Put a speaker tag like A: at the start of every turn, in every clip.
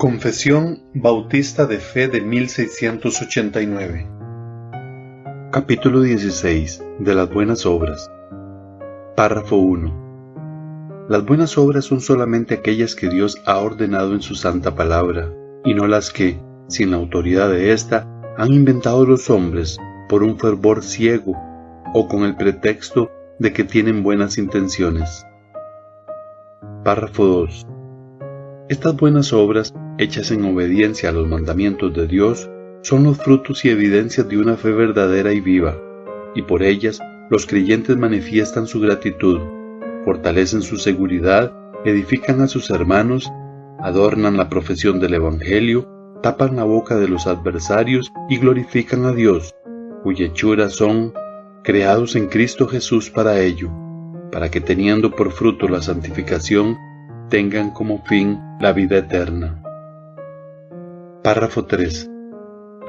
A: Confesión Bautista de Fe de 1689. Capítulo 16 de las buenas obras. Párrafo 1. Las buenas obras son solamente aquellas que Dios ha ordenado en su santa palabra, y no las que, sin la autoridad de ésta, han inventado los hombres por un fervor ciego o con el pretexto de que tienen buenas intenciones. Párrafo 2. Estas buenas obras, hechas en obediencia a los mandamientos de Dios, son los frutos y evidencias de una fe verdadera y viva, y por ellas los creyentes manifiestan su gratitud, fortalecen su seguridad, edifican a sus hermanos, adornan la profesión del Evangelio, tapan la boca de los adversarios y glorifican a Dios, cuya hechura son creados en Cristo Jesús para ello, para que teniendo por fruto la santificación, tengan como fin la vida eterna. Párrafo 3.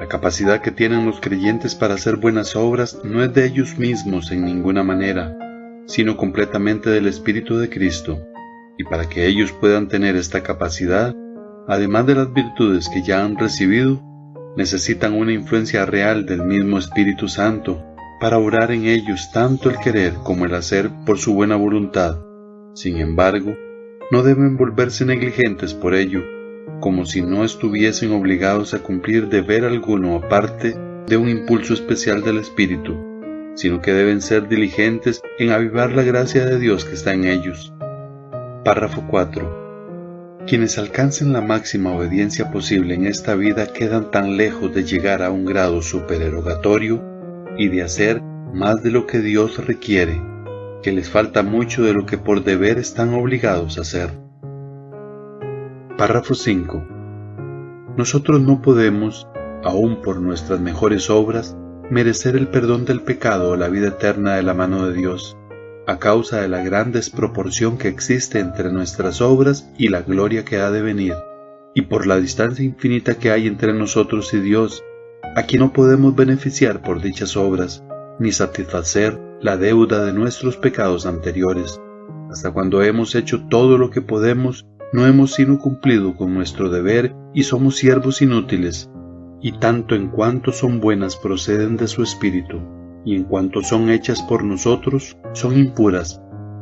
A: La capacidad que tienen los creyentes para hacer buenas obras no es de ellos mismos en ninguna manera, sino completamente del Espíritu de Cristo, y para que ellos puedan tener esta capacidad, además de las virtudes que ya han recibido, necesitan una influencia real del mismo Espíritu Santo para obrar en ellos tanto el querer como el hacer por su buena voluntad. Sin embargo, no deben volverse negligentes por ello, como si no estuviesen obligados a cumplir deber alguno aparte de un impulso especial del Espíritu, sino que deben ser diligentes en avivar la gracia de Dios que está en ellos. Párrafo 4. Quienes alcancen la máxima obediencia posible en esta vida quedan tan lejos de llegar a un grado supererogatorio y de hacer más de lo que Dios requiere, que les falta mucho de lo que por deber están obligados a hacer. Párrafo 5. Nosotros no podemos, aun por nuestras mejores obras, merecer el perdón del pecado o la vida eterna de la mano de Dios, a causa de la gran desproporción que existe entre nuestras obras y la gloria que ha de venir, y por la distancia infinita que hay entre nosotros y Dios, a quien no podemos beneficiar por dichas obras, ni satisfacer la deuda de nuestros pecados anteriores. Hasta cuando hemos hecho todo lo que podemos, no hemos sino cumplido con nuestro deber y somos siervos inútiles, y tanto en cuanto son buenas proceden de su espíritu, y en cuanto son hechas por nosotros, son impuras,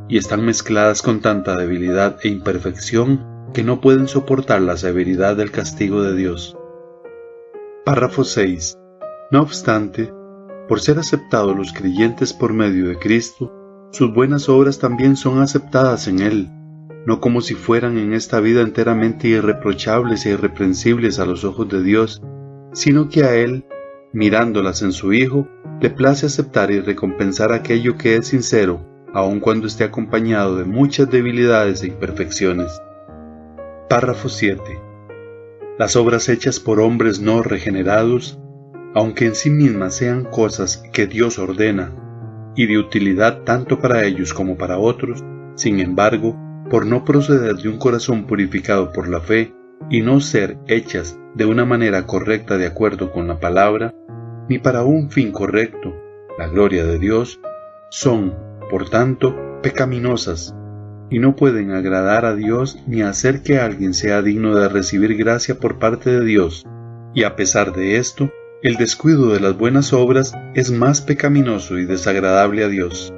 A: y están mezcladas con tanta debilidad e imperfección que no pueden soportar la severidad del castigo de Dios. Párrafo 6. No obstante, por ser aceptados los creyentes por medio de Cristo, sus buenas obras también son aceptadas en Él, no como si fueran en esta vida enteramente irreprochables e irreprensibles a los ojos de Dios, sino que a Él, mirándolas en su Hijo, le place aceptar y recompensar aquello que es sincero, aun cuando esté acompañado de muchas debilidades e imperfecciones. Párrafo 7. Las obras hechas por hombres no regenerados, aunque en sí mismas sean cosas que Dios ordena, y de utilidad tanto para ellos como para otros, sin embargo, por no proceder de un corazón purificado por la fe, y no ser hechas de una manera correcta de acuerdo con la palabra, ni para un fin correcto, la gloria de Dios, son, por tanto, pecaminosas, y no pueden agradar a Dios ni hacer que alguien sea digno de recibir gracia por parte de Dios, y a pesar de esto, el descuido de las buenas obras es más pecaminoso y desagradable a Dios.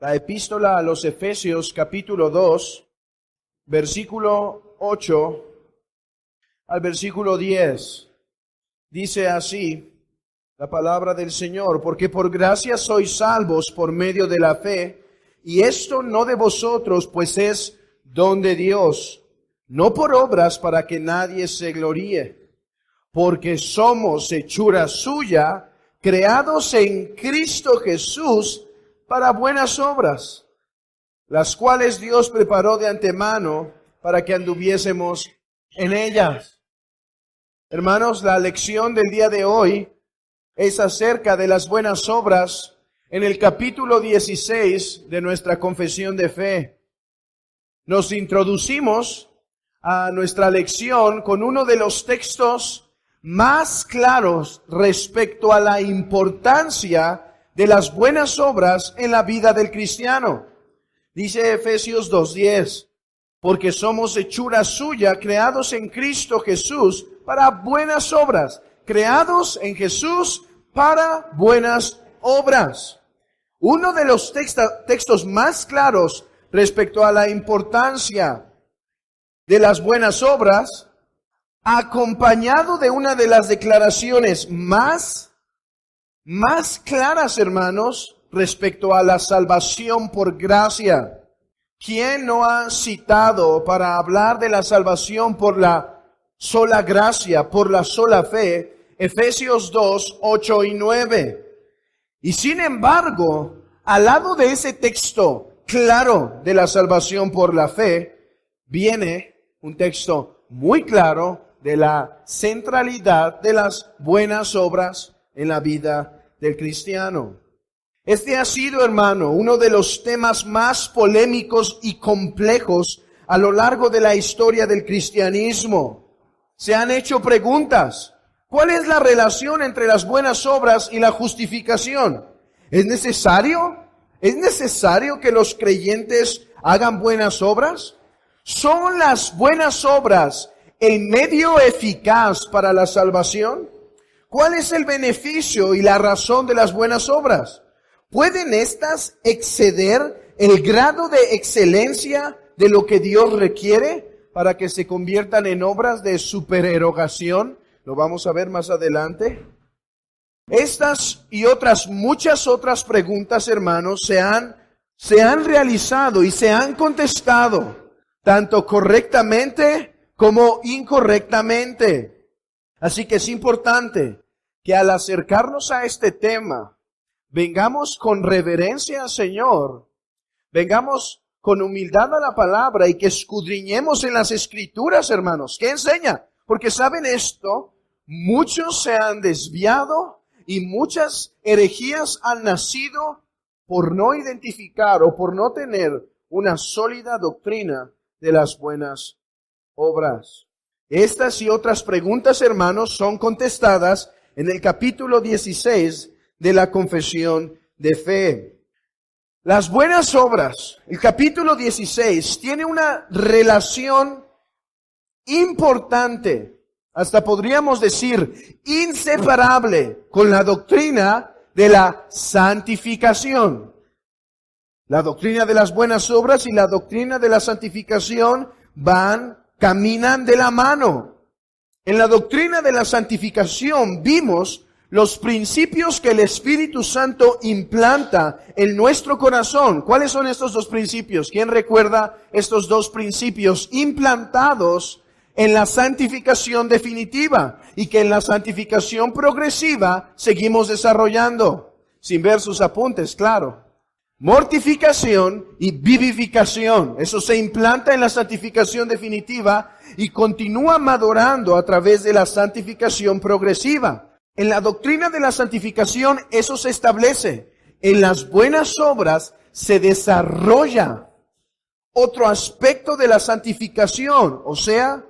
B: La epístola a los Efesios capítulo 2, versículo 8 al versículo 10. Dice así la palabra del Señor: porque por gracia sois salvos por medio de la fe, y esto no de vosotros, pues es don de Dios, no por obras para que nadie se gloríe, porque somos hechura suya, creados en Cristo Jesús, para buenas obras, las cuales Dios preparó de antemano para que anduviésemos en ellas. Hermanos, la lección del día de hoy es acerca de las buenas obras en el capítulo 16 de nuestra confesión de fe. Nos introducimos a nuestra lección con uno de los textos más claros respecto a la importancia de las buenas obras en la vida del cristiano. Dice Efesios 2:10, porque somos hechura suya, creados en Cristo Jesús para buenas obras, creados en Jesús para buenas obras. Uno de los textos más claros respecto a la importancia de las buenas obras, acompañado de una de las declaraciones más claras, hermanos, respecto a la salvación por gracia. ¿Quién no ha citado para hablar de la salvación por la sola gracia, por la sola fe? Efesios 2, 8 y 9. Y sin embargo, al lado de ese texto claro de la salvación por la fe, viene un texto muy claro de la centralidad de las buenas obras en la vida del cristiano. Este ha sido, hermano, uno de los temas más polémicos y complejos a lo largo de la historia del cristianismo. Se han hecho preguntas. ¿Cuál es la relación entre las buenas obras y la justificación? ¿Es necesario? ¿Es necesario que los creyentes hagan buenas obras? ¿Son las buenas obras el medio eficaz para la salvación? ¿Cuál es el beneficio y la razón de las buenas obras? ¿Pueden éstas exceder el grado de excelencia de lo que Dios requiere para que se conviertan en obras de supererogación? Lo vamos a ver más adelante. Estas y muchas otras preguntas, hermanos, se han realizado y se han contestado, tanto correctamente como incorrectamente. Así que es importante que al acercarnos a este tema, vengamos con reverencia al Señor, vengamos con humildad a la palabra y que escudriñemos en las Escrituras, hermanos. ¿Qué enseña? Porque saben esto, muchos se han desviado y muchas herejías han nacido por no identificar o por no tener una sólida doctrina de las buenas obras. Estas y otras preguntas, hermanos, son contestadas en el capítulo 16 de la confesión de fe. Las buenas obras, el capítulo 16, tiene una relación importante, hasta podríamos decir inseparable, con la doctrina de la santificación. La doctrina de las buenas obras y la doctrina de la santificación caminan de la mano. En la doctrina de la santificación vimos los principios que el Espíritu Santo implanta en nuestro corazón. ¿Cuáles son estos dos principios? ¿Quién recuerda estos dos principios implantados en la santificación definitiva y que en la santificación progresiva seguimos desarrollando? Sin ver sus apuntes, claro. Mortificación y vivificación. Eso se implanta en la santificación definitiva y continúa madurando a través de la santificación progresiva. En la doctrina de la santificación eso se establece. En las buenas obras se desarrolla otro aspecto de la santificación, o sea,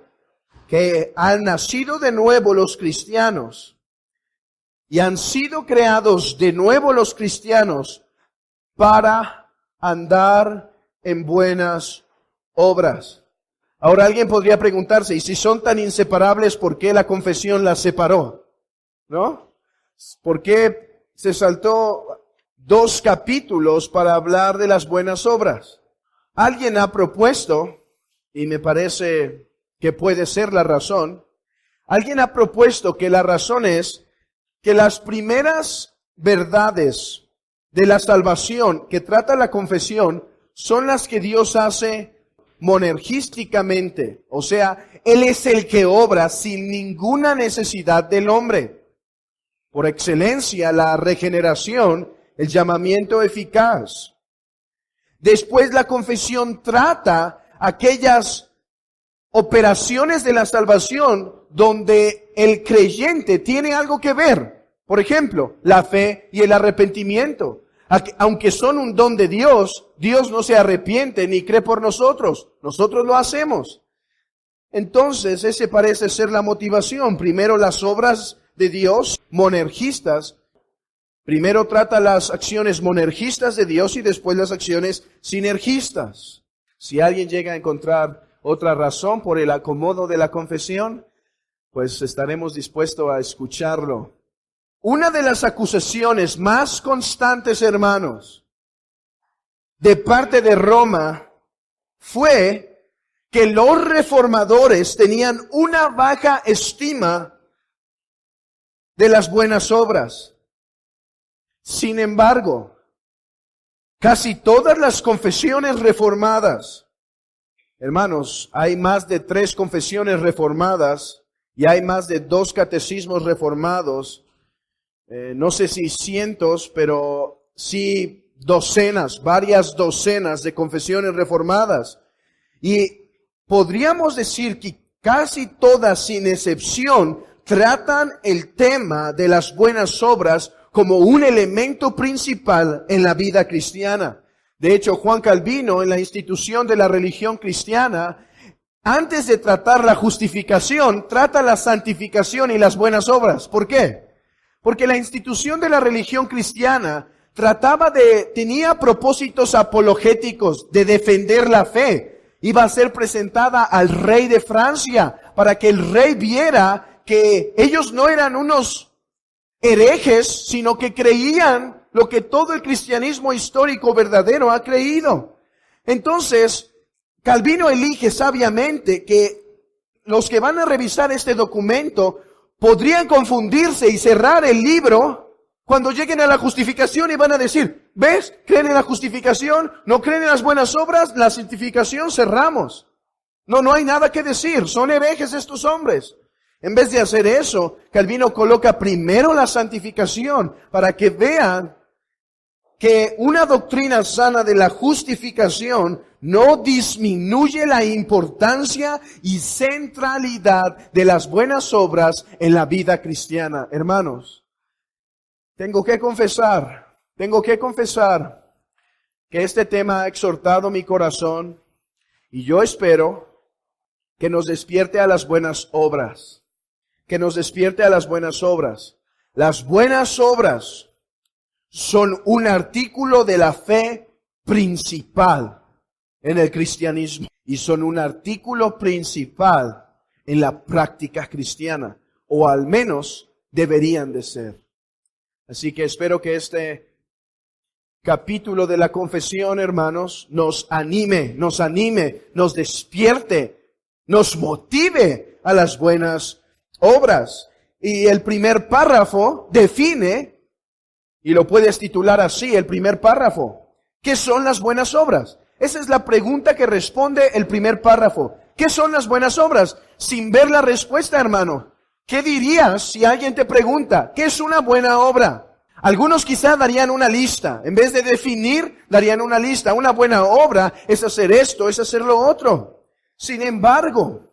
B: que han nacido de nuevo los cristianos y han sido creados de nuevo los cristianos para andar en buenas obras. Ahora alguien podría preguntarse, ¿y si son tan inseparables, por qué la confesión las separó? ¿No? ¿Por qué se saltó 2 capítulos para hablar de las buenas obras? Alguien ha propuesto, y me parece que puede ser la razón, alguien ha propuesto que la razón es que las primeras verdades de la salvación que trata la confesión son las que Dios hace monergísticamente. O sea, Él es el que obra sin ninguna necesidad del hombre. Por excelencia, la regeneración, el llamamiento eficaz. Después la confesión trata aquellas operaciones de la salvación donde el creyente tiene algo que ver. Por ejemplo, la fe y el arrepentimiento. Aunque son un don de Dios, Dios no se arrepiente ni cree por nosotros. Nosotros lo hacemos. Entonces, ese parece ser la motivación. Primero las obras de Dios, monergistas. Primero trata las acciones monergistas de Dios y después las acciones sinergistas. Si alguien llega a encontrar otra razón por el acomodo de la confesión, pues estaremos dispuestos a escucharlo. Una de las acusaciones más constantes, hermanos, de parte de Roma fue que los reformadores tenían una baja estima de las buenas obras. Sin embargo, casi todas las confesiones reformadas, hermanos, hay más de 3 confesiones reformadas y hay más de 2 catecismos reformados. No sé si cientos, pero sí docenas, varias docenas de confesiones reformadas. Y podríamos decir que casi todas, sin excepción, tratan el tema de las buenas obras como un elemento principal en la vida cristiana. De hecho, Juan Calvino, en la institución de la religión cristiana, antes de tratar la justificación, trata la santificación y las buenas obras. ¿Por qué? Porque la institución de la religión cristiana tenía propósitos apologéticos de defender la fe. Iba a ser presentada al rey de Francia para que el rey viera que ellos no eran unos herejes, sino que creían lo que todo el cristianismo histórico verdadero ha creído. Entonces, Calvino elige sabiamente que los que van a revisar este documento podrían confundirse y cerrar el libro cuando lleguen a la justificación y van a decir, ¿ves? ¿Creen en la justificación? ¿No creen en las buenas obras? La santificación cerramos. No hay nada que decir. Son herejes estos hombres. En vez de hacer eso, Calvino coloca primero la santificación para que vean que una doctrina sana de la justificación no disminuye la importancia y centralidad de las buenas obras en la vida cristiana. Hermanos, tengo que confesar que este tema ha exhortado mi corazón y yo espero que nos despierte a las buenas obras. Que nos despierte a las buenas obras. Las buenas obras son un artículo de la fe principal en el cristianismo y son un artículo principal en la práctica cristiana, o al menos deberían de ser. Así que espero que este capítulo de la confesión, hermanos, nos anime, nos despierte, nos motive a las buenas obras. Y el primer párrafo define, y lo puedes titular así, el primer párrafo, ¿qué son las buenas obras? Esa es la pregunta que responde el primer párrafo. ¿Qué son las buenas obras? Sin ver la respuesta, hermano, ¿qué dirías si alguien te pregunta, ¿qué es una buena obra? Algunos quizá darían una lista. En vez de definir, darían una lista. Una buena obra es hacer esto, es hacer lo otro. Sin embargo,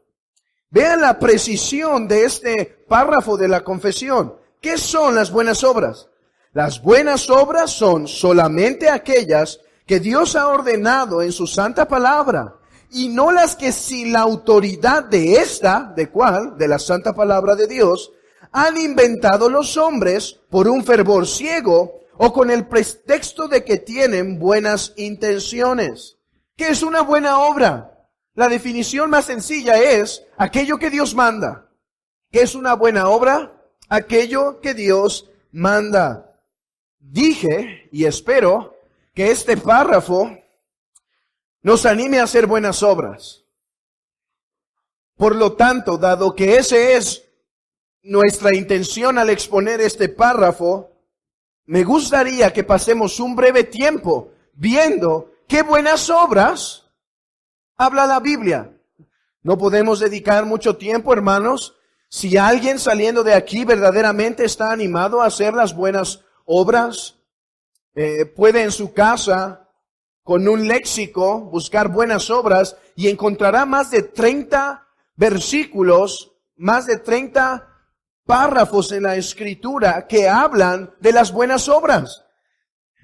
B: vean la precisión de este párrafo de la confesión. ¿Qué son las buenas obras? Las buenas obras son solamente aquellas que Dios ha ordenado en su santa palabra, y no las que sin la autoridad de esta, ¿de cuál? De la santa palabra de Dios, han inventado los hombres por un fervor ciego o con el pretexto de que tienen buenas intenciones. ¿Qué es una buena obra? La definición más sencilla es aquello que Dios manda. ¿Qué es una buena obra? Aquello que Dios manda. Dije, y espero, que este párrafo nos anime a hacer buenas obras. Por lo tanto, dado que ese es nuestra intención al exponer este párrafo, me gustaría que pasemos un breve tiempo viendo qué buenas obras habla la Biblia. No podemos dedicar mucho tiempo, hermanos. Si alguien saliendo de aquí verdaderamente está animado a hacer las buenas obras, puede en su casa, con un léxico, buscar buenas obras y encontrará más de 30 versículos, más de 30 párrafos en la Escritura que hablan de las buenas obras.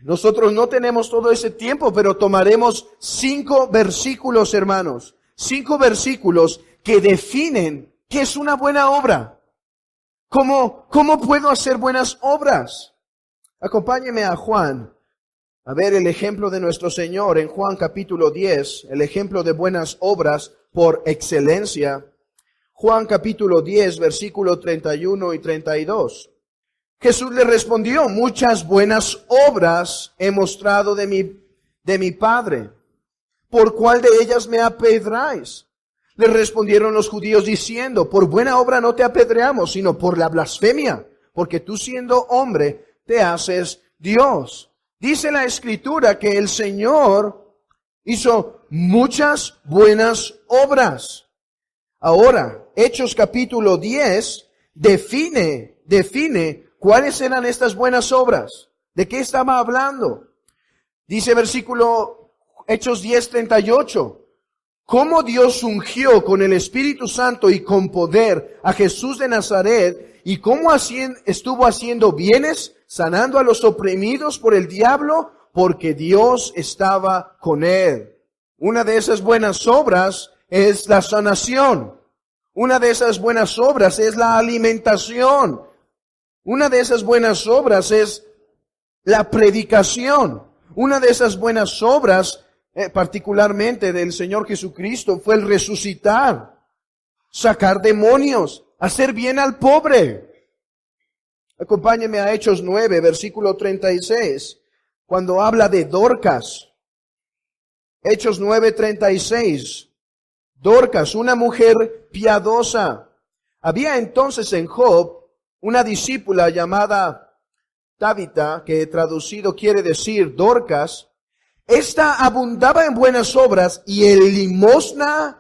B: Nosotros no tenemos todo ese tiempo, pero tomaremos 5 versículos, hermanos. 5 versículos que definen qué es una buena obra. ¿Cómo puedo hacer buenas obras? Acompáñeme a Juan, a ver el ejemplo de nuestro Señor en Juan capítulo 10, el ejemplo de buenas obras por excelencia. Juan capítulo 10, versículo 31 y 32. Jesús le respondió: muchas buenas obras he mostrado de mi Padre. ¿Por cuál de ellas me apedráis? Le respondieron los judíos diciendo: por buena obra no te apedreamos, sino por la blasfemia, porque tú siendo hombre te haces Dios. Dice la Escritura que el Señor hizo muchas buenas obras. Ahora, Hechos capítulo 10 define cuáles eran estas buenas obras. ¿De qué estaba hablando? Dice versículo Hechos 10:38. Cómo Dios ungió con el Espíritu Santo y con poder a Jesús de Nazaret, y cómo estuvo haciendo bienes, sanando a los oprimidos por el diablo, porque Dios estaba con él. Una de esas buenas obras es la sanación. Una de esas buenas obras es la alimentación. Una de esas buenas obras es la predicación. Una de esas buenas obras, particularmente del Señor Jesucristo, fue el resucitar, sacar demonios, hacer bien al pobre. Acompáñeme a Hechos 9, versículo 36, cuando habla de Dorcas. Hechos 9:36. Dorcas, una mujer piadosa. Había entonces en Job una discípula llamada Tabita, que traducido quiere decir Dorcas. Esta abundaba en buenas obras y en limosnas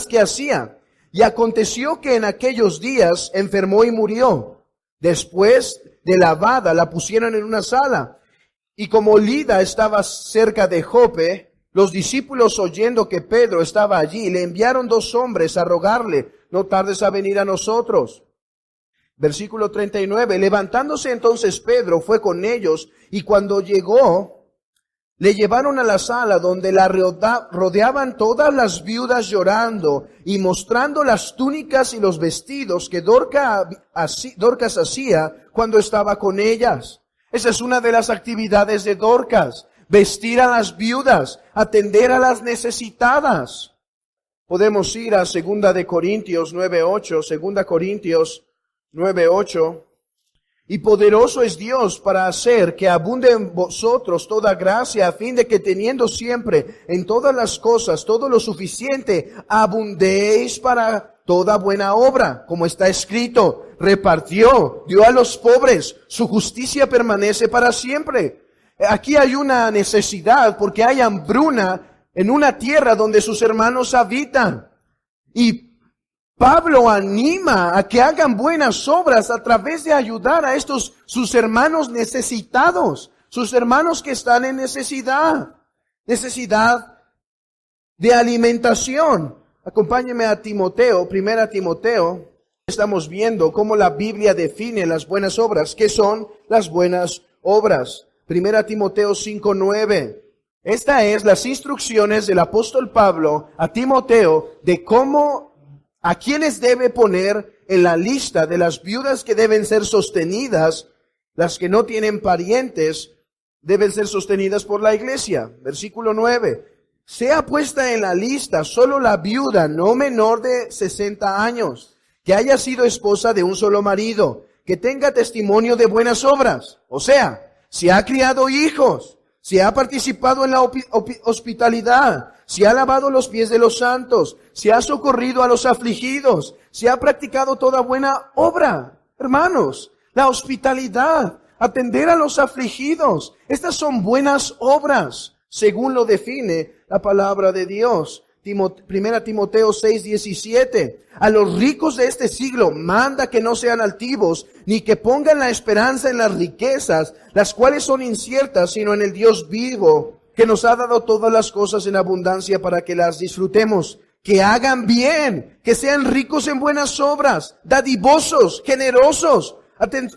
B: que hacía. Y aconteció que en aquellos días enfermó y murió. Después de lavada la pusieron en una sala. Y como Lida estaba cerca de Jope, los discípulos, oyendo que Pedro estaba allí, le enviaron 2 hombres a rogarle: no tardes a venir a nosotros. Versículo 39. Levantándose entonces Pedro fue con ellos, y cuando llegó, le llevaron a la sala donde la rodeaban todas las viudas llorando y mostrando las túnicas y los vestidos que Dorcas hacía cuando estaba con ellas. Esa es una de las actividades de Dorcas: vestir a las viudas, atender a las necesitadas. Podemos ir a 2 de Corintios 9:8, 2 Corintios 9:8. Y poderoso es Dios para hacer que abunde en vosotros toda gracia, a fin de que teniendo siempre en todas las cosas todo lo suficiente, abundéis para toda buena obra, como está escrito: repartió, dio a los pobres, su justicia permanece para siempre. Aquí hay una necesidad porque hay hambruna en una tierra donde sus hermanos habitan. Y Pablo anima a que hagan buenas obras a través de ayudar a estos sus hermanos necesitados, sus hermanos que están en necesidad de alimentación. Acompáñeme a Timoteo, 1 Timoteo. Estamos viendo cómo la Biblia define las buenas obras. ¿Qué son las buenas obras? 1 Timoteo 5:9. Esta es las instrucciones del apóstol Pablo a Timoteo de a quienes debe poner en la lista de las viudas que deben ser sostenidas. Las que no tienen parientes deben ser sostenidas por la iglesia. Versículo 9. Sea puesta en la lista solo la viuda no menor de 60 años, que haya sido esposa de un solo marido, que tenga testimonio de buenas obras. O sea, si ha criado hijos, si ha participado en la hospitalidad, si ha lavado los pies de los santos, si ha socorrido a los afligidos, si ha practicado toda buena obra. Hermanos, la hospitalidad, atender a los afligidos, estas son buenas obras, según lo define la palabra de Dios. 1 Timoteo 6:17. A los ricos de este siglo manda que no sean altivos, ni que pongan la esperanza en las riquezas, las cuales son inciertas, sino en el Dios vivo, que nos ha dado todas las cosas en abundancia para que las disfrutemos. que hagan bien, que sean ricos en buenas obras, dadivosos, generosos,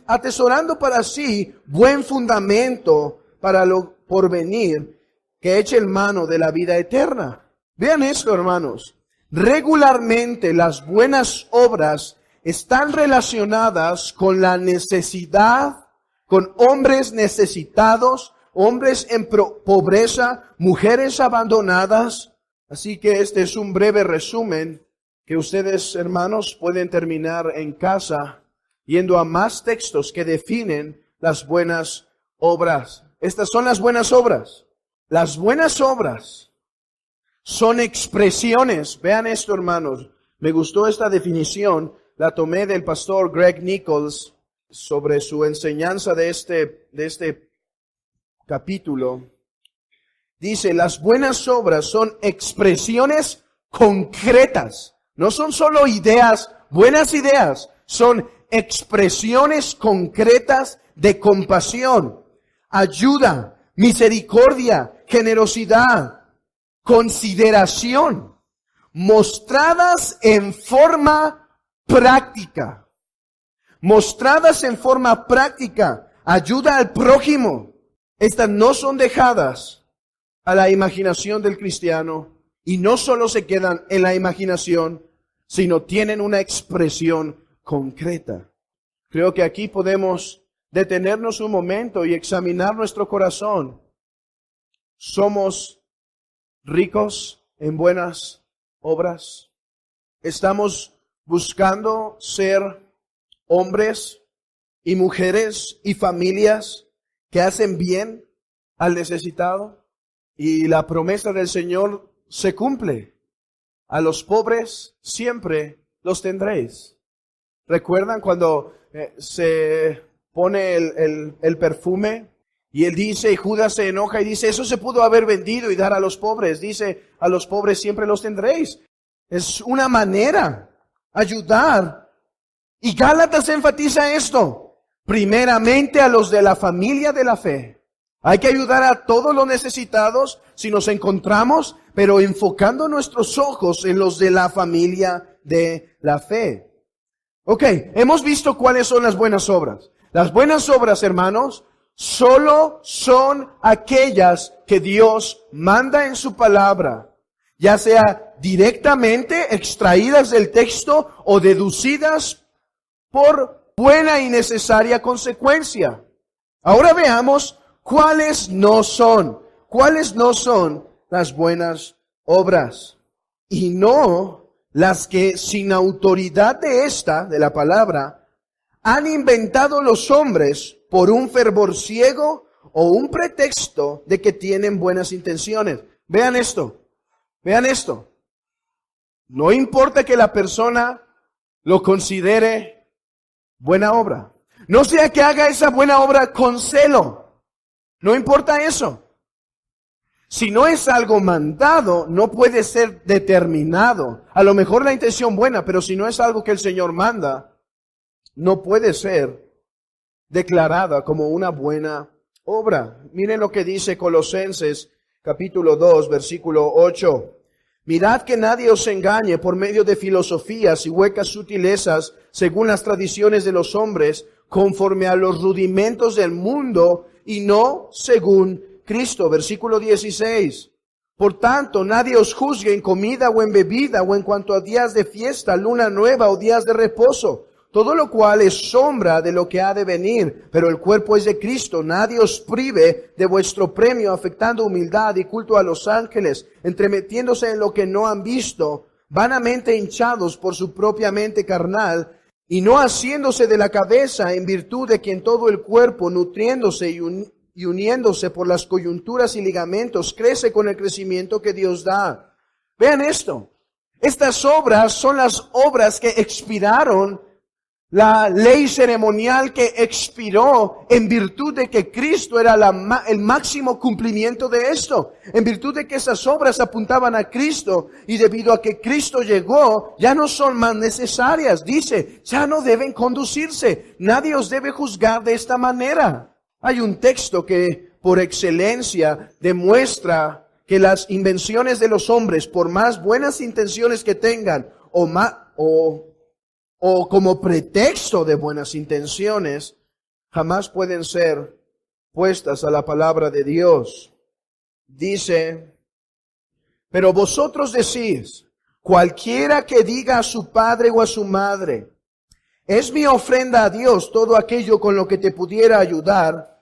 B: atesorando para sí buen fundamento para lo porvenir, que echen mano de la vida eterna. Vean esto, hermanos. Regularmente las buenas obras están relacionadas con la necesidad, con hombres necesitados, hombres en pobreza, mujeres abandonadas. Así que este es un breve resumen que ustedes, hermanos, pueden terminar en casa yendo a más textos que definen las buenas obras. Estas son las buenas obras. Las buenas obras son expresiones. Vean esto, hermanos. Me gustó esta definición. La tomé del pastor Greg Nichols sobre su enseñanza de este capítulo. Dice, las buenas obras son expresiones concretas. No son solo ideas, buenas ideas. Son expresiones concretas de compasión, ayuda, misericordia, generosidad, consideración, mostradas en forma práctica. Mostradas en forma práctica, ayuda al prójimo. Estas no son dejadas a la imaginación del cristiano y no solo se quedan en la imaginación, sino tienen una expresión concreta. Creo que aquí podemos detenernos un momento y examinar nuestro corazón. ¿Somos ricos en buenas obras? ¿Estamos buscando ser hombres y mujeres y familias que hacen bien al necesitado? Y la promesa del Señor se cumple. A los pobres siempre los tendréis. ¿Recuerdan cuando se pone el perfume? Y él dice, y Judas se enoja y dice, eso se pudo haber vendido y dar a los pobres. Dice, a los pobres siempre los tendréis. Es una manera, ayudar. Y Gálatas enfatiza esto. Primeramente a los de la familia de la fe. Hay que ayudar a todos los necesitados si nos encontramos, pero enfocando nuestros ojos en los de la familia de la fe. Ok, hemos visto cuáles son las buenas obras. Las buenas obras, hermanos, solo son aquellas que Dios manda en su palabra, ya sea directamente extraídas del texto o deducidas por buena y necesaria consecuencia. Ahora veamos cuáles no son las buenas obras. Y no las que sin autoridad de la palabra, han inventado los hombres por un fervor ciego o un pretexto de que tienen buenas intenciones. Vean esto. No importa que la persona lo considere buena obra. No sea que haga esa buena obra con celo. No importa eso. Si no es algo mandado, no puede ser determinado. A lo mejor la intención buena, pero si no es algo que el Señor manda, no puede ser declarada como una buena obra. Miren lo que dice Colosenses capítulo 2, versículo 8. Mirad que nadie os engañe por medio de filosofías y huecas sutilezas, según las tradiciones de los hombres, conforme a los rudimentos del mundo, y no según Cristo. Versículo 16. Por tanto, nadie os juzgue en comida o en bebida o en cuanto a días de fiesta, luna nueva o días de reposo, todo lo cual es sombra de lo que ha de venir, pero el cuerpo es de Cristo. Nadie os prive de vuestro premio, afectando humildad y culto a los ángeles, entremetiéndose en lo que no han visto, vanamente hinchados por su propia mente carnal, y no haciéndose de la cabeza, en virtud de quien todo el cuerpo, nutriéndose y uniéndose por las coyunturas y ligamentos, crece con el crecimiento que Dios da. Vean esto. Estas obras son las obras que expiraron, la ley ceremonial que expiró en virtud de que Cristo era el máximo cumplimiento de esto. En virtud de que esas obras apuntaban a Cristo y debido a que Cristo llegó, ya no son más necesarias. Dice, ya no deben conducirse. Nadie os debe juzgar de esta manera. Hay un texto que por excelencia demuestra que las invenciones de los hombres, por más buenas intenciones que tengan, o como pretexto de buenas intenciones, jamás pueden ser puestas a la palabra de Dios. Dice, pero vosotros decís, cualquiera que diga a su padre o a su madre, es mi ofrenda a Dios todo aquello con lo que te pudiera ayudar,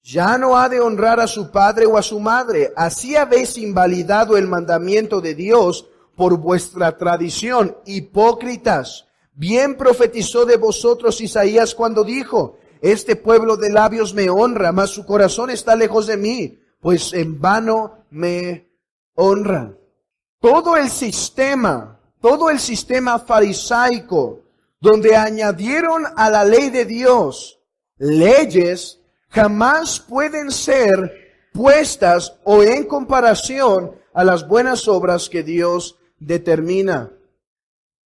B: ya no ha de honrar a su padre o a su madre. Así habéis invalidado el mandamiento de Dios por vuestra tradición. Hipócritas, bien profetizó de vosotros Isaías cuando dijo, este pueblo de labios me honra, mas su corazón está lejos de mí, pues en vano me honra. Todo el sistema farisaico, donde añadieron a la ley de Dios leyes, jamás pueden ser puestas o en comparación a las buenas obras que Dios determina.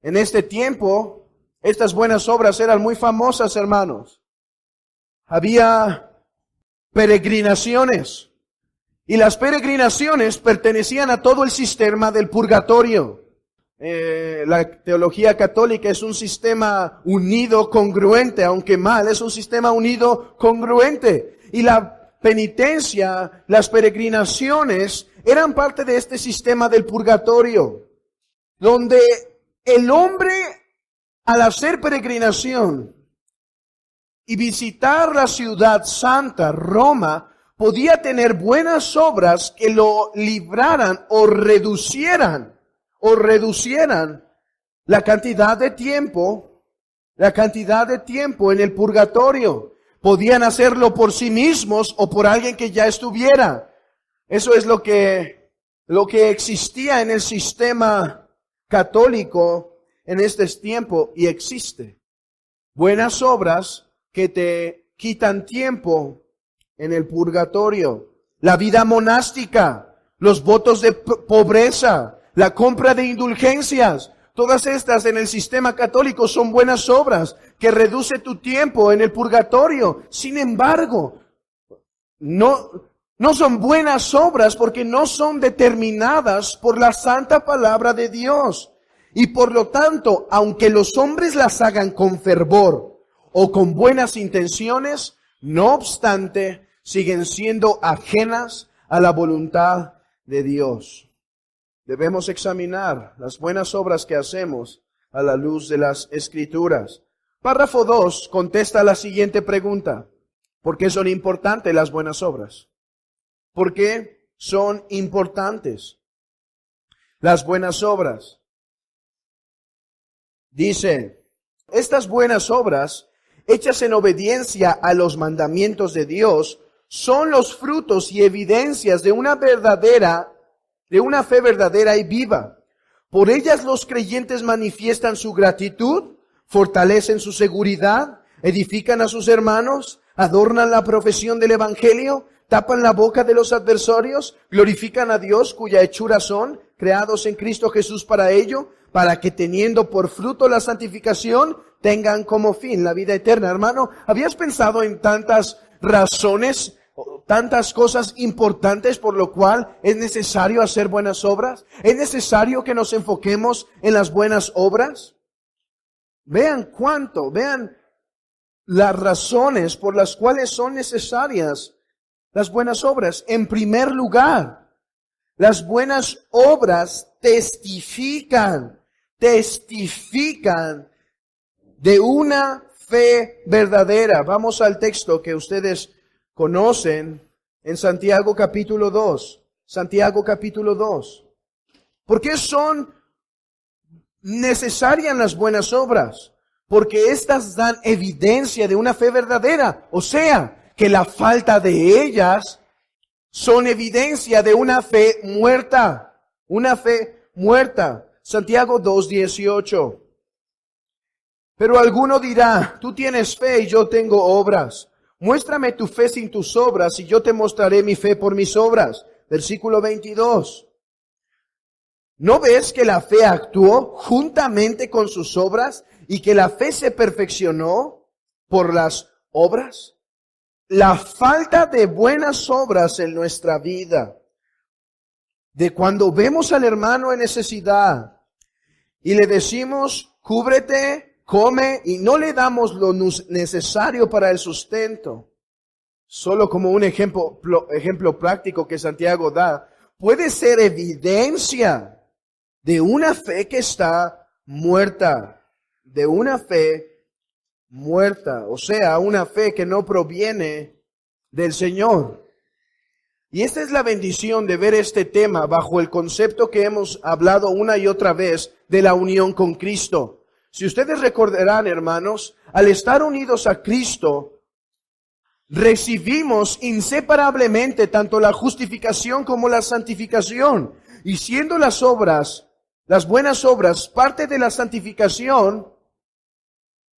B: En este tiempo, estas buenas obras eran muy famosas, hermanos. Había peregrinaciones. Y las peregrinaciones pertenecían a todo el sistema del purgatorio. La teología católica es un sistema unido, congruente, aunque mal, es un sistema unido, congruente. Y la penitencia, las peregrinaciones, eran parte de este sistema del purgatorio, donde el hombre, al hacer peregrinación y visitar la ciudad santa, Roma, podía tener buenas obras que lo libraran o reducieran la cantidad de tiempo en el purgatorio. Podían hacerlo por sí mismos o por alguien que ya estuviera. Eso es lo que existía en el sistema católico en este tiempo y existe. Buenas obras que te quitan tiempo en el purgatorio. La vida monástica, los votos de pobreza, la compra de indulgencias, todas estas en el sistema católico son buenas obras que reduce tu tiempo en el purgatorio. Sin embargo, no son buenas obras porque no son determinadas por la santa palabra de Dios. Y por lo tanto, aunque los hombres las hagan con fervor o con buenas intenciones, no obstante, siguen siendo ajenas a la voluntad de Dios. Debemos examinar las buenas obras que hacemos a la luz de las Escrituras. Párrafo 2 contesta la siguiente pregunta. ¿Por qué son importantes las buenas obras? ¿Por qué son importantes las buenas obras? Dice, estas buenas obras, hechas en obediencia a los mandamientos de Dios, son los frutos y evidencias de una fe verdadera y viva. Por ellas los creyentes manifiestan su gratitud, fortalecen su seguridad, edifican a sus hermanos, adornan la profesión del Evangelio, tapan la boca de los adversarios, glorifican a Dios cuya hechura son, creados en Cristo Jesús para ello, para que teniendo por fruto la santificación, tengan como fin la vida eterna. Hermano, ¿habías pensado en tantas razones, tantas cosas importantes por lo cual es necesario hacer buenas obras? ¿Es necesario que nos enfoquemos en las buenas obras? Vean las razones por las cuales son necesarias las buenas obras. En primer lugar, las buenas obras testifican de una fe verdadera. Vamos al texto que ustedes conocen en Santiago capítulo 2. Santiago capítulo 2. ¿Por qué son necesarias las buenas obras? Porque éstas dan evidencia de una fe verdadera. O sea, que la falta de ellas son evidencia de una fe muerta. Una fe muerta. Santiago 2:18. Pero alguno dirá, tú tienes fe y yo tengo obras. Muéstrame tu fe sin tus obras y yo te mostraré mi fe por mis obras. Versículo 22. ¿No ves que la fe actuó juntamente con sus obras y que la fe se perfeccionó por las obras? La falta de buenas obras en nuestra vida de cuando vemos al hermano en necesidad y le decimos, cúbrete, come, y no le damos lo necesario para el sustento. Solo como un ejemplo práctico que Santiago da, puede ser evidencia de una fe que está muerta, de una fe muerta, o sea, una fe que no proviene del Señor. Y esta es la bendición de ver este tema bajo el concepto que hemos hablado una y otra vez de la unión con Cristo. Si ustedes recordarán, hermanos, al estar unidos a Cristo, recibimos inseparablemente tanto la justificación como la santificación. Y siendo las obras, las buenas obras, parte de la santificación,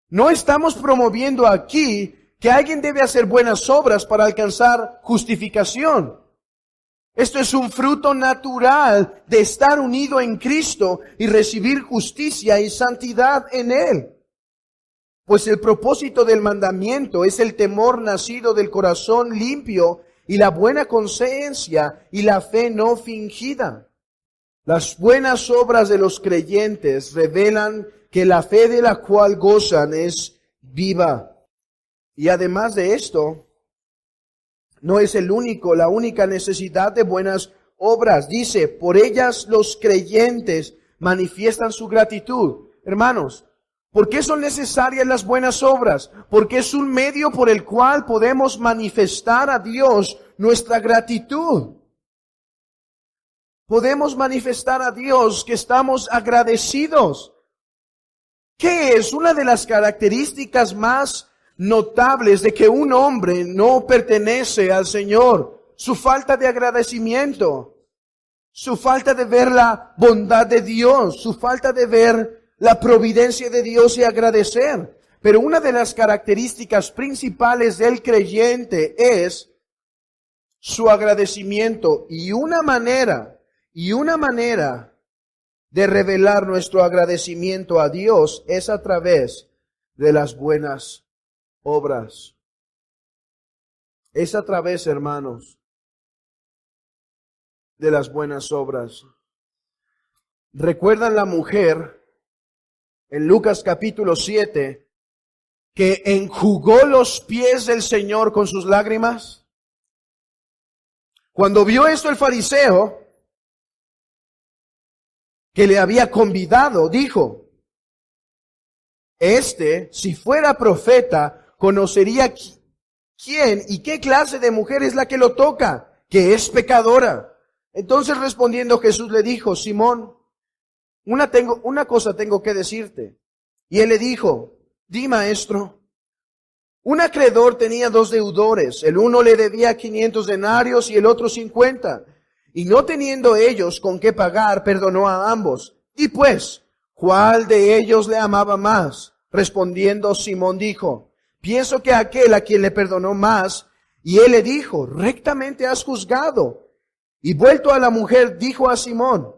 B: no estamos promoviendo aquí que alguien debe hacer buenas obras para alcanzar justificación. Esto es un fruto natural de estar unido en Cristo y recibir justicia y santidad en Él. Pues el propósito del mandamiento es el temor nacido del corazón limpio y la buena conciencia y la fe no fingida. Las buenas obras de los creyentes revelan que la fe de la cual gozan es viva. Y además de esto, no es la única necesidad de buenas obras. Dice, por ellas los creyentes manifiestan su gratitud. Hermanos, ¿por qué son necesarias las buenas obras? Porque es un medio por el cual podemos manifestar a Dios nuestra gratitud. Podemos manifestar a Dios que estamos agradecidos. ¿Qué es una de las características más notables de que un hombre no pertenece al Señor? Su falta de agradecimiento, su falta de ver la bondad de Dios, su falta de ver la providencia de Dios y agradecer. Pero una de las características principales del creyente es su agradecimiento, y una manera de revelar nuestro agradecimiento a Dios es a través de las buenas obras. Es a través, hermanos, de las buenas obras. ¿Recuerdan la mujer en Lucas capítulo 7 que enjugó los pies del Señor con sus lágrimas? Cuando vio esto el fariseo que le había convidado, dijo, si fuera profeta, conocería quién y qué clase de mujer es la que lo toca, que es pecadora. Entonces respondiendo Jesús le dijo, Simón, una cosa tengo que decirte. Y él le dijo, di, maestro. Un acreedor tenía 2 deudores, el uno le debía 500 denarios y el otro 50. Y no teniendo ellos con qué pagar, perdonó a ambos. Y pues, ¿cuál de ellos le amaba más? Respondiendo Simón dijo, pienso que aquel a quien le perdonó más. Y él le dijo, rectamente has juzgado. Y vuelto a la mujer, dijo a Simón,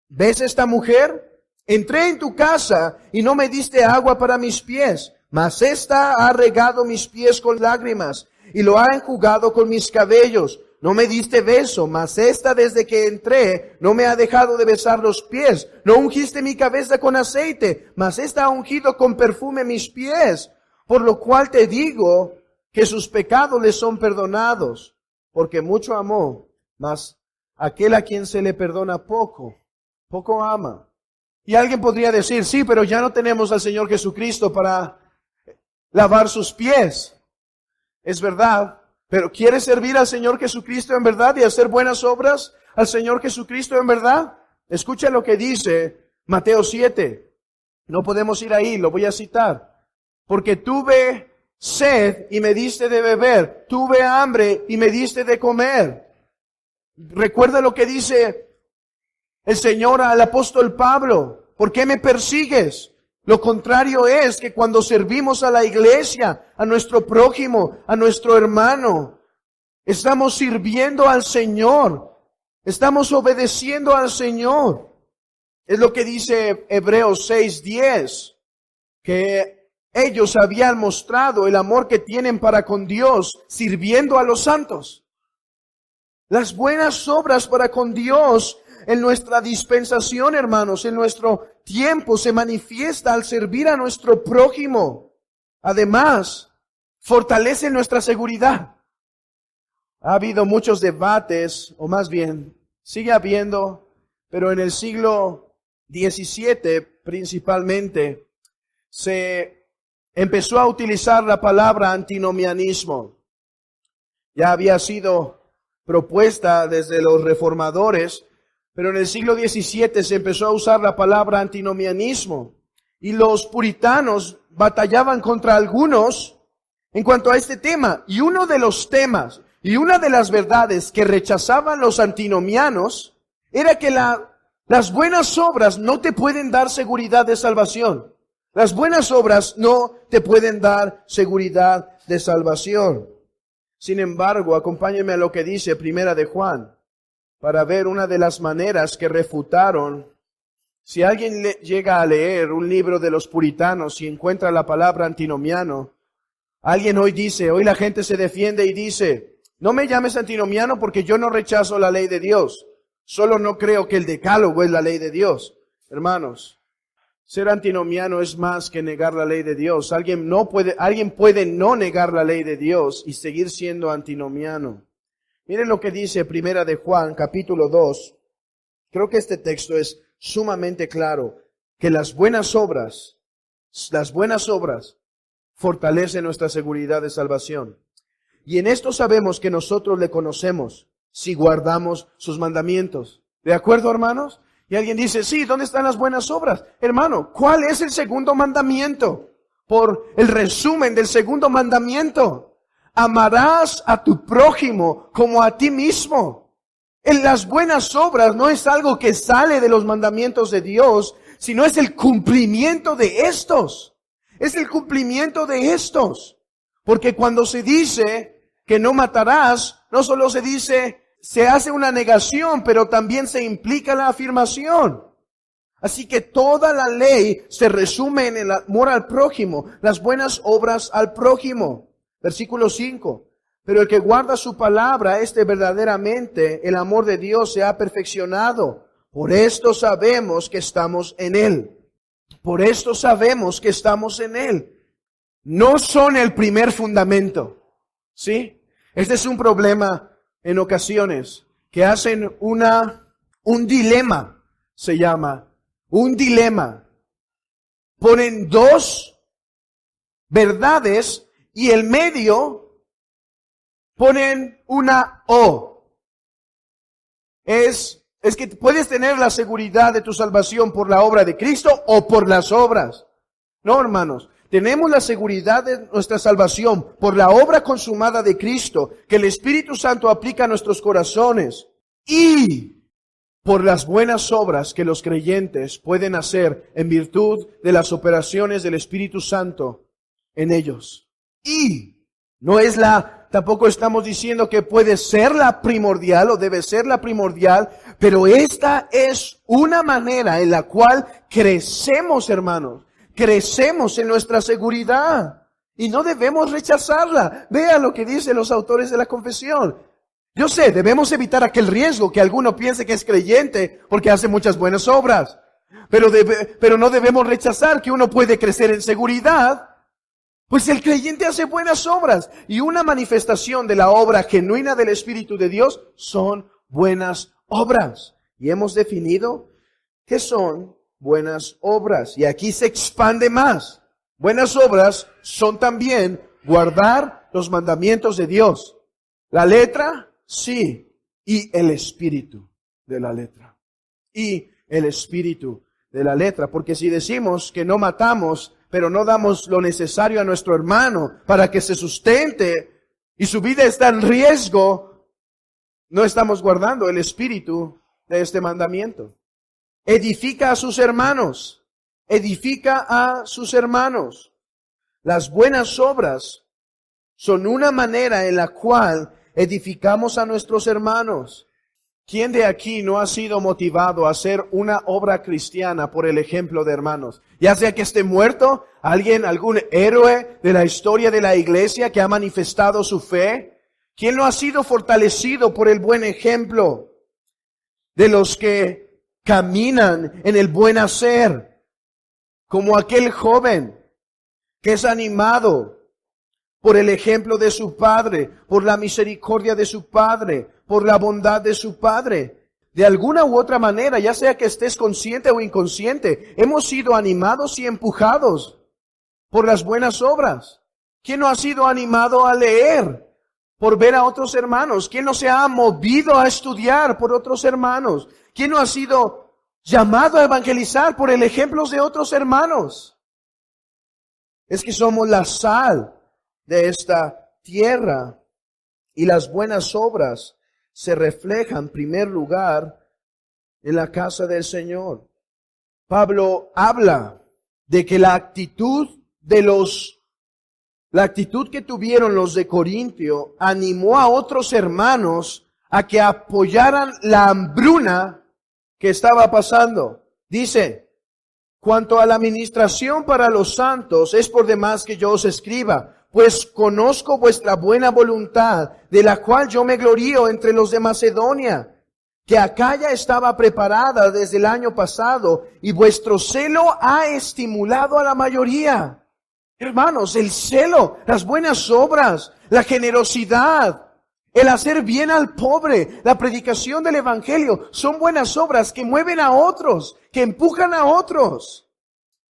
B: ¿ves esta mujer? Entré en tu casa y no me diste agua para mis pies, mas ésta ha regado mis pies con lágrimas y lo ha enjugado con mis cabellos. No me diste beso, mas ésta desde que entré no me ha dejado de besar los pies. No ungiste mi cabeza con aceite, mas ésta ha ungido con perfume mis pies. Por lo cual te digo que sus pecados le son perdonados, porque mucho amó, mas aquel a quien se le perdona poco ama. Y alguien podría decir, sí, pero ya no tenemos al Señor Jesucristo para lavar sus pies. Es verdad, pero ¿quieres servir al Señor Jesucristo en verdad y hacer buenas obras al Señor Jesucristo en verdad? Escucha lo que dice Mateo 7. No podemos ir ahí, lo voy a citar. Porque tuve sed y me diste de beber, tuve hambre y me diste de comer. Recuerda lo que dice el Señor al apóstol Pablo, ¿por qué me persigues? Lo contrario es que cuando servimos a la iglesia, a nuestro prójimo, a nuestro hermano, estamos sirviendo al Señor, estamos obedeciendo al Señor. Es lo que dice Hebreos 6:10, que ellos habían mostrado el amor que tienen para con Dios, sirviendo a los santos. Las buenas obras para con Dios en nuestra dispensación, hermanos, en nuestro tiempo se manifiesta al servir a nuestro prójimo. Además, fortalece nuestra seguridad. Ha habido muchos debates, o más bien, sigue habiendo, pero en el siglo XVII principalmente, se empezó a utilizar la palabra antinomianismo. Ya había sido propuesta desde los reformadores, pero en el siglo XVII se empezó a usar la palabra antinomianismo. Y los puritanos batallaban contra algunos en cuanto a este tema. Y uno de los temas y una de las verdades que rechazaban los antinomianos era que las buenas obras no te pueden dar seguridad de salvación. Las buenas obras no te pueden dar seguridad de salvación. Sin embargo, acompáñenme a lo que dice Primera de Juan, para ver una de las maneras que refutaron. Si alguien llega a leer un libro de los puritanos y encuentra la palabra antinomiano, alguien hoy la gente se defiende y dice, no me llames antinomiano porque yo no rechazo la ley de Dios, solo no creo que el decálogo es la ley de Dios. Hermanos, ser antinomiano es más que negar la ley de Dios. Alguien puede no negar la ley de Dios y seguir siendo antinomiano. Miren lo que dice Primera de Juan, capítulo 2. Creo que este texto es sumamente claro, que las buenas obras fortalecen nuestra seguridad de salvación. Y en esto sabemos que nosotros le conocemos si guardamos sus mandamientos. ¿De acuerdo, hermanos? Y alguien dice, sí, ¿dónde están las buenas obras? Hermano, ¿cuál es el segundo mandamiento? Por el resumen del segundo mandamiento. Amarás a tu prójimo como a ti mismo. En las buenas obras no es algo que sale de los mandamientos de Dios, sino es el cumplimiento de estos. Es el cumplimiento de estos. Porque cuando se dice que no matarás, no solo se dice, se hace una negación, pero también se implica la afirmación. Así que toda la ley se resume en el amor al prójimo, las buenas obras al prójimo. Versículo 5. Pero el que guarda su palabra, verdaderamente el amor de Dios se ha perfeccionado. Por esto sabemos que estamos en Él. Por esto sabemos que estamos en Él. No son el primer fundamento. ¿Sí? Este es un problema en ocasiones que hacen un dilema, se llama. Un dilema. Ponen dos verdades y el medio ponen una O. Es que puedes tener la seguridad de tu salvación por la obra de Cristo o por las obras. No, hermanos. Tenemos la seguridad de nuestra salvación por la obra consumada de Cristo, que el Espíritu Santo aplica a nuestros corazones, y por las buenas obras que los creyentes pueden hacer en virtud de las operaciones del Espíritu Santo en ellos. Y no es tampoco estamos diciendo que puede ser la primordial o debe ser la primordial, pero esta es una manera en la cual crecemos, hermanos. Crecemos en nuestra seguridad y no debemos rechazarla. Vea lo que dicen los autores de la confesión. Yo sé, debemos evitar aquel riesgo que alguno piense que es creyente porque hace muchas buenas obras. Pero no debemos rechazar que uno puede crecer en seguridad, pues el creyente hace buenas obras. Y una manifestación de la obra genuina del Espíritu de Dios son buenas obras. Y hemos definido qué son buenas obras. Y aquí se expande más. Buenas obras son también guardar los mandamientos de Dios. La letra, sí. Y el espíritu de la letra. Y el espíritu de la letra. Porque si decimos que no matamos, pero no damos lo necesario a nuestro hermano para que se sustente y su vida está en riesgo, no estamos guardando el espíritu de este mandamiento. Edifica a sus hermanos. Edifica a sus hermanos. Las buenas obras son una manera en la cual edificamos a nuestros hermanos. ¿Quién de aquí no ha sido motivado a hacer una obra cristiana por el ejemplo de hermanos? Ya sea que esté muerto, algún héroe de la historia de la iglesia que ha manifestado su fe, ¿Quién no ha sido fortalecido por el buen ejemplo de los que caminan en el buen hacer? Como aquel joven que es animado por el ejemplo de su padre, por la misericordia de su padre, por la bondad de su padre. De alguna u otra manera, ya sea que estés consciente o inconsciente, hemos sido animados y empujados por las buenas obras. ¿Quién no ha sido animado a leer por ver a otros hermanos? ¿Quién no se ha movido a estudiar por otros hermanos? ¿Quién no ha sido llamado a evangelizar por el ejemplo de otros hermanos? Es que somos la sal de esta tierra y las buenas obras se reflejan en primer lugar en la casa del Señor. Pablo habla de que la actitud que tuvieron los de Corintio animó a otros hermanos a que apoyaran la hambruna que estaba pasando. Dice, cuanto a la administración para los santos, es por demás que yo os escriba, pues conozco vuestra buena voluntad, de la cual yo me glorío entre los de Macedonia, que Acaya estaba preparada desde el año pasado, y vuestro celo ha estimulado a la mayoría. Hermanos, el celo, las buenas obras, la generosidad, el hacer bien al pobre, la predicación del evangelio, son buenas obras que mueven a otros, que empujan a otros.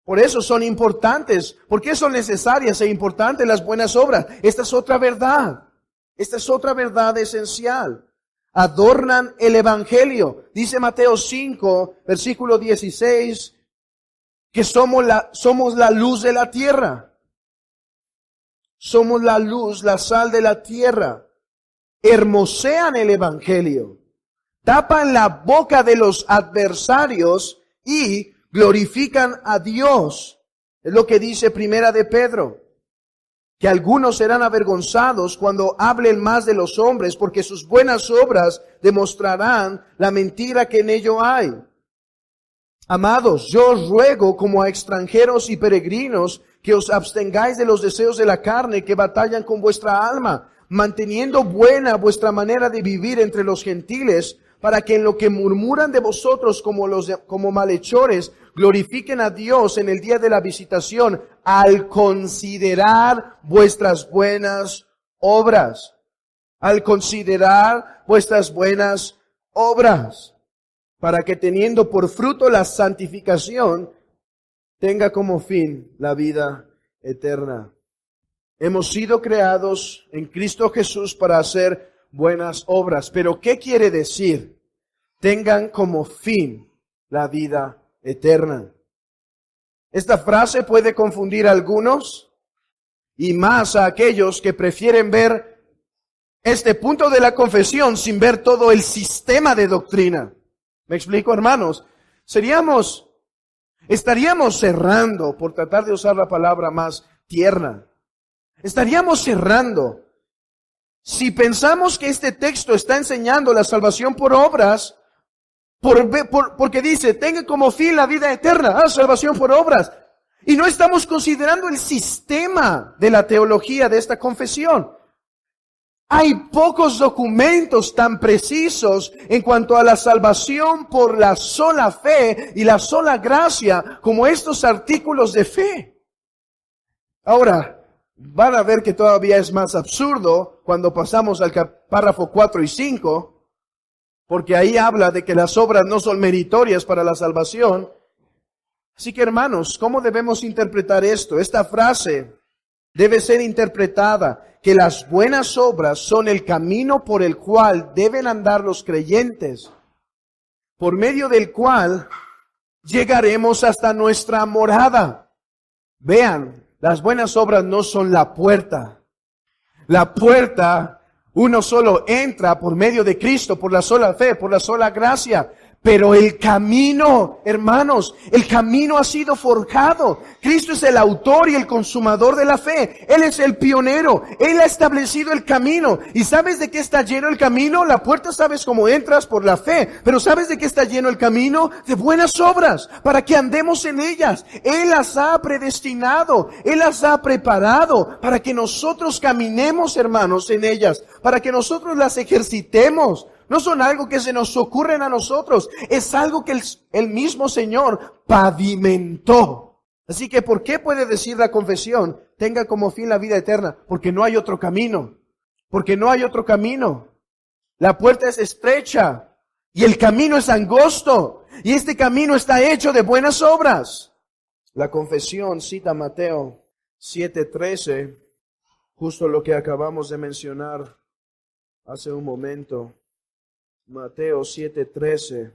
B: Por eso son importantes. ¿Por qué son necesarias e importantes las buenas obras? Esta es otra verdad. Esta es otra verdad esencial. Adornan el evangelio. Dice Mateo 5, versículo 16, que somos la luz de la tierra. Somos la luz, la sal de la tierra. Hermosean el evangelio. Tapan la boca de los adversarios y glorifican a Dios. Es lo que dice Primera de Pedro. Que algunos serán avergonzados cuando hablen más de los hombres, porque sus buenas obras demostrarán la mentira que en ello hay. Amados, yo os ruego como a extranjeros y peregrinos que os abstengáis de los deseos de la carne que batallan con vuestra alma, manteniendo buena vuestra manera de vivir entre los gentiles, para que en lo que murmuran de vosotros como malhechores, glorifiquen a Dios en el día de la visitación, al considerar vuestras buenas obras. Al considerar vuestras buenas obras. Para que teniendo por fruto la santificación, tenga como fin la vida eterna. Hemos sido creados en Cristo Jesús para hacer buenas obras. Pero ¿qué quiere decir? Tengan como fin la vida eterna. Esta frase puede confundir a algunos y más a aquellos que prefieren ver este punto de la confesión sin ver todo el sistema de doctrina. ¿Me explico, hermanos? Estaríamos cerrando, por tratar de usar la palabra más tierna, estaríamos cerrando si pensamos que este texto está enseñando la salvación por obras, porque dice, tenga como fin la vida eterna, salvación por obras. Y no estamos considerando el sistema de la teología de esta confesión. Hay pocos documentos tan precisos en cuanto a la salvación por la sola fe y la sola gracia como estos artículos de fe. Ahora, van a ver que todavía es más absurdo cuando pasamos al párrafo 4 y 5, porque ahí habla de que las obras no son meritorias para la salvación. Así que, hermanos, ¿cómo debemos interpretar esto? Esta frase debe ser interpretada que las buenas obras son el camino por el cual deben andar los creyentes, por medio del cual llegaremos hasta nuestra morada. Vean, las buenas obras no son la puerta. La puerta, uno solo entra por medio de Cristo, por la sola fe, por la sola gracia. Pero el camino, hermanos, el camino ha sido forjado. Cristo es el autor y el consumador de la fe. Él es el pionero. Él ha establecido el camino. ¿Y sabes de qué está lleno el camino? La puerta sabes cómo entras por la fe. Pero ¿sabes de qué está lleno el camino? De buenas obras, para que andemos en ellas. Él las ha predestinado. Él las ha preparado para que nosotros caminemos, hermanos, en ellas. Para que nosotros las ejercitemos. No son algo que se nos ocurren a nosotros, es algo que el mismo Señor pavimentó. Así que, ¿por qué puede decir la confesión, tenga como fin la vida eterna? Porque no hay otro camino, porque no hay otro camino. La puerta es estrecha y el camino es angosto y este camino está hecho de buenas obras. La confesión cita Mateo 7:13, justo lo que acabamos de mencionar hace un momento. Mateo 7:13.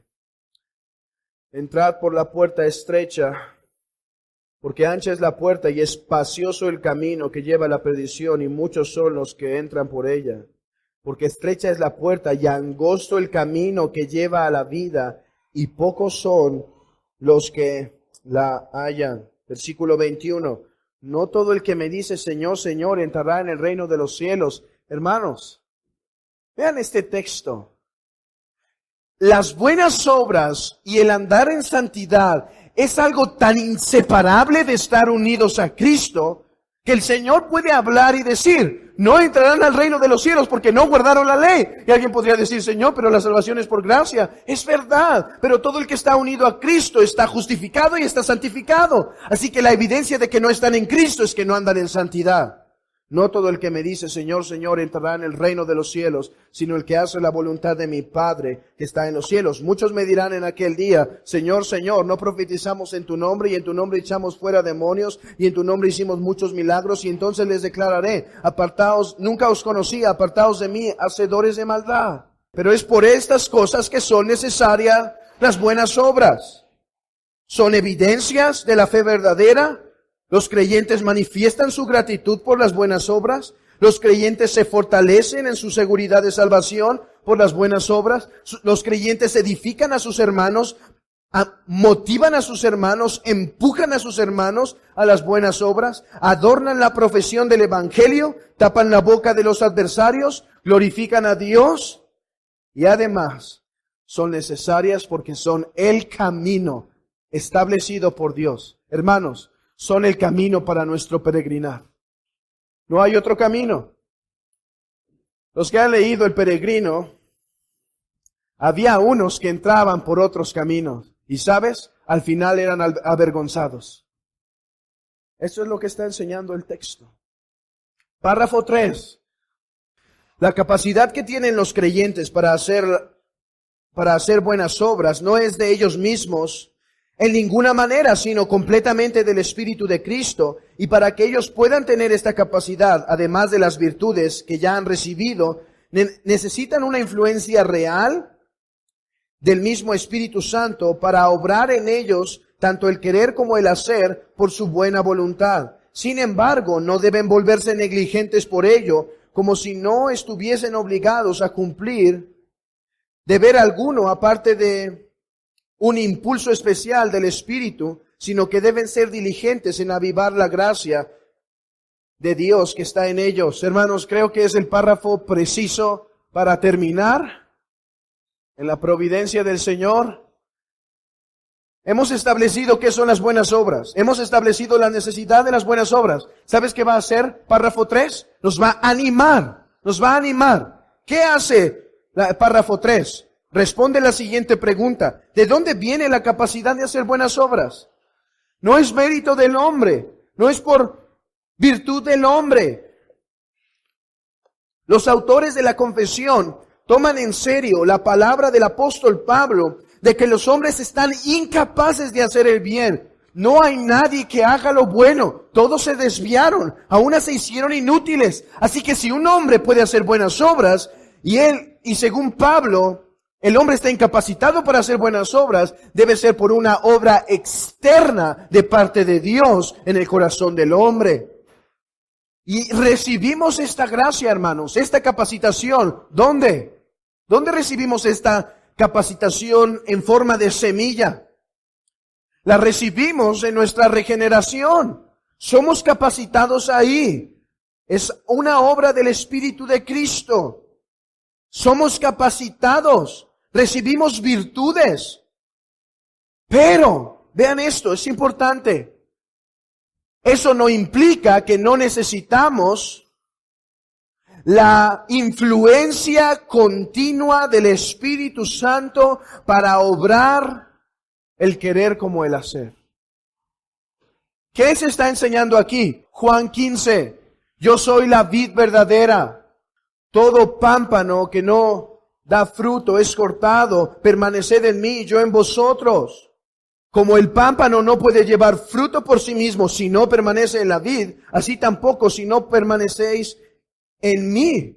B: Entrad por la puerta estrecha, porque ancha es la puerta y espacioso el camino que lleva a la perdición, y muchos son los que entran por ella. Porque estrecha es la puerta y angosto el camino que lleva a la vida, y pocos son los que la hallan. Versículo 21. No todo el que me dice Señor, Señor, entrará en el reino de los cielos. Hermanos, vean este texto. Las buenas obras y el andar en santidad es algo tan inseparable de estar unidos a Cristo que el Señor puede hablar y decir, no entrarán al reino de los cielos porque no guardaron la ley. Y alguien podría decir, Señor, pero la salvación es por gracia. Es verdad, pero todo el que está unido a Cristo está justificado y está santificado. Así que la evidencia de que no están en Cristo es que no andan en santidad. No todo el que me dice, Señor, Señor, entrará en el reino de los cielos, sino el que hace la voluntad de mi Padre que está en los cielos. Muchos me dirán en aquel día, Señor, Señor, no profetizamos en tu nombre, y en tu nombre echamos fuera demonios, y en tu nombre hicimos muchos milagros, y entonces les declararé, apartaos, nunca os conocí, apartaos de mí, hacedores de maldad. Pero es por estas cosas que son necesarias las buenas obras. Son evidencias de la fe verdadera. Los creyentes manifiestan su gratitud por las buenas obras. Los creyentes se fortalecen en su seguridad de salvación por las buenas obras. Los creyentes edifican a sus hermanos, motivan a sus hermanos, empujan a sus hermanos a las buenas obras, adornan la profesión del evangelio, tapan la boca de los adversarios, glorifican a Dios y además son necesarias porque son el camino establecido por Dios. Hermanos, son el camino para nuestro peregrinar. No hay otro camino. Los que han leído El Peregrino, había unos que entraban por otros caminos. Y ¿sabes? Al final eran avergonzados. Eso es lo que está enseñando el texto. Párrafo 3. La capacidad que tienen los creyentes para hacer buenas obras no es de ellos mismos, en ninguna manera, sino completamente del Espíritu de Cristo. Y para que ellos puedan tener esta capacidad, además de las virtudes que ya han recibido, necesitan una influencia real del mismo Espíritu Santo para obrar en ellos tanto el querer como el hacer por su buena voluntad. Sin embargo, no deben volverse negligentes por ello, como si no estuviesen obligados a cumplir deber alguno aparte de un impulso especial del Espíritu, sino que deben ser diligentes en avivar la gracia de Dios que está en ellos. Hermanos, creo que es el párrafo preciso para terminar. En la providencia del Señor, hemos establecido qué son las buenas obras. Hemos establecido la necesidad de las buenas obras. ¿Sabes qué va a hacer? Párrafo 3. Nos va a animar. Nos va a animar. ¿Qué hace el párrafo 3? Responde la siguiente pregunta. ¿De dónde viene la capacidad de hacer buenas obras? No es mérito del hombre. No es por virtud del hombre. Los autores de la confesión toman en serio la palabra del apóstol Pablo de que los hombres están incapaces de hacer el bien. No hay nadie que haga lo bueno. Todos se desviaron. Aún se hicieron inútiles. Así que si un hombre puede hacer buenas obras y según Pablo, el hombre está incapacitado para hacer buenas obras, debe ser por una obra externa de parte de Dios en el corazón del hombre. Y recibimos esta gracia, hermanos, esta capacitación. ¿Dónde? ¿Dónde recibimos esta capacitación en forma de semilla. La recibimos en nuestra regeneración. Somos capacitados ahí. Es una obra del Espíritu de Cristo. Somos capacitados. Recibimos virtudes. Pero, vean esto, es importante. Eso no implica que no necesitamos la influencia continua del Espíritu Santo para obrar el querer como el hacer. ¿Qué se está enseñando aquí? Juan 15. Yo soy la vid verdadera. Todo pámpano que no da fruto es cortado. Permaneced en mí, yo en vosotros. Como el pámpano no puede llevar fruto por sí mismo si no permanece en la vid, así tampoco si no permanecéis en mí.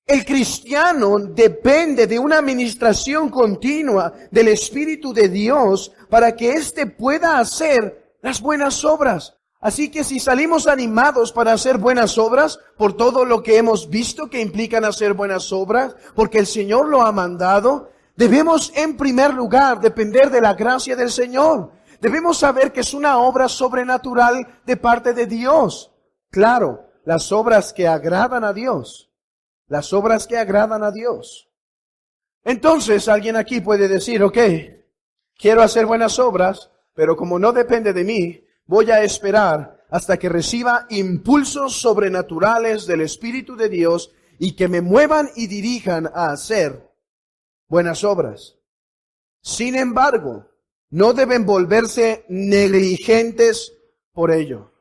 B: El cristiano depende de una administración continua del Espíritu de Dios para que éste pueda hacer las buenas obras. Así que si salimos animados para hacer buenas obras, por todo lo que hemos visto que implican hacer buenas obras, porque el Señor lo ha mandado, debemos en primer lugar depender de la gracia del Señor. Debemos saber que es una obra sobrenatural de parte de Dios. Claro, las obras que agradan a Dios. Las obras que agradan a Dios. Entonces alguien aquí puede decir, ok, quiero hacer buenas obras, pero como no depende de mí, voy a esperar hasta que reciba impulsos sobrenaturales del Espíritu de Dios y que me muevan y dirijan a hacer buenas obras. Sin embargo, no deben volverse negligentes por ello.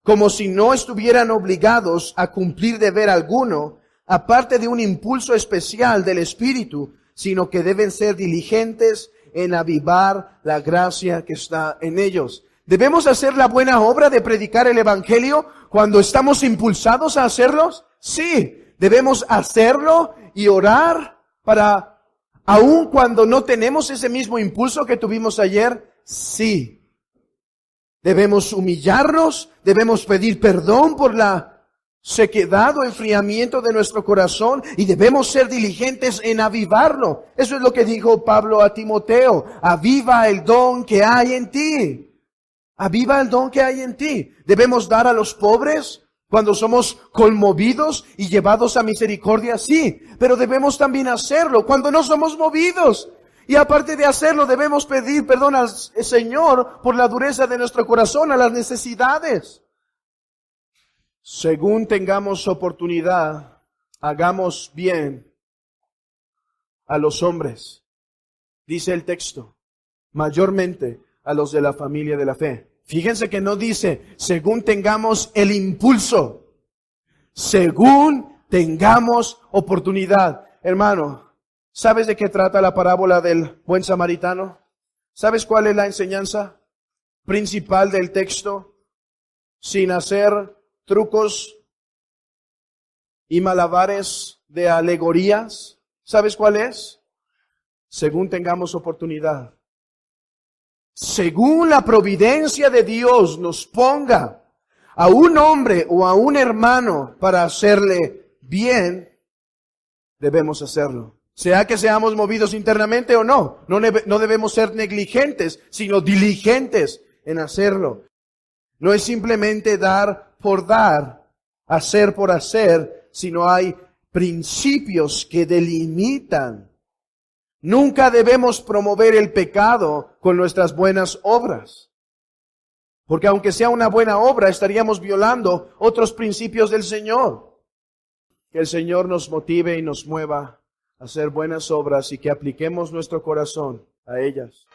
B: Como si no estuvieran obligados a cumplir deber alguno, aparte de un impulso especial del Espíritu, sino que deben ser diligentes en avivar la gracia que está en ellos. ¿Debemos hacer la buena obra de predicar el Evangelio cuando estamos impulsados a hacerlos? Sí, debemos hacerlo y orar para, aun cuando no tenemos ese mismo impulso que tuvimos ayer, sí. Debemos humillarnos, debemos pedir perdón por la sequedad o enfriamiento de nuestro corazón y debemos ser diligentes en avivarlo. Eso es lo que dijo Pablo a Timoteo. Aviva el don que hay en ti. Aviva el don que hay en ti. Debemos dar a los pobres cuando somos conmovidos y llevados a misericordia, sí. Pero debemos también hacerlo cuando no somos movidos. Y aparte de hacerlo, debemos pedir perdón al Señor por la dureza de nuestro corazón, a las necesidades. Según tengamos oportunidad, hagamos bien a los hombres, dice el texto, mayormente a los de la familia de la fe. Fíjense que no dice, según tengamos el impulso, según tengamos oportunidad. Hermano, ¿sabes de qué trata la parábola del buen samaritano? ¿Sabes cuál es la enseñanza principal del texto? Sin hacer trucos y malabares de alegorías. ¿Sabes cuál es? Según tengamos oportunidad. Según la providencia de Dios nos ponga a un hombre o a un hermano para hacerle bien, debemos hacerlo. Sea que seamos movidos internamente o no. No debemos ser negligentes, sino diligentes en hacerlo. No es simplemente dar por dar, hacer por hacer, sino hay principios que delimitan. Nunca debemos promover el pecado con nuestras buenas obras. Porque aunque sea una buena obra, estaríamos violando otros principios del Señor. Que el Señor nos motive y nos mueva a hacer buenas obras y que apliquemos nuestro corazón a ellas.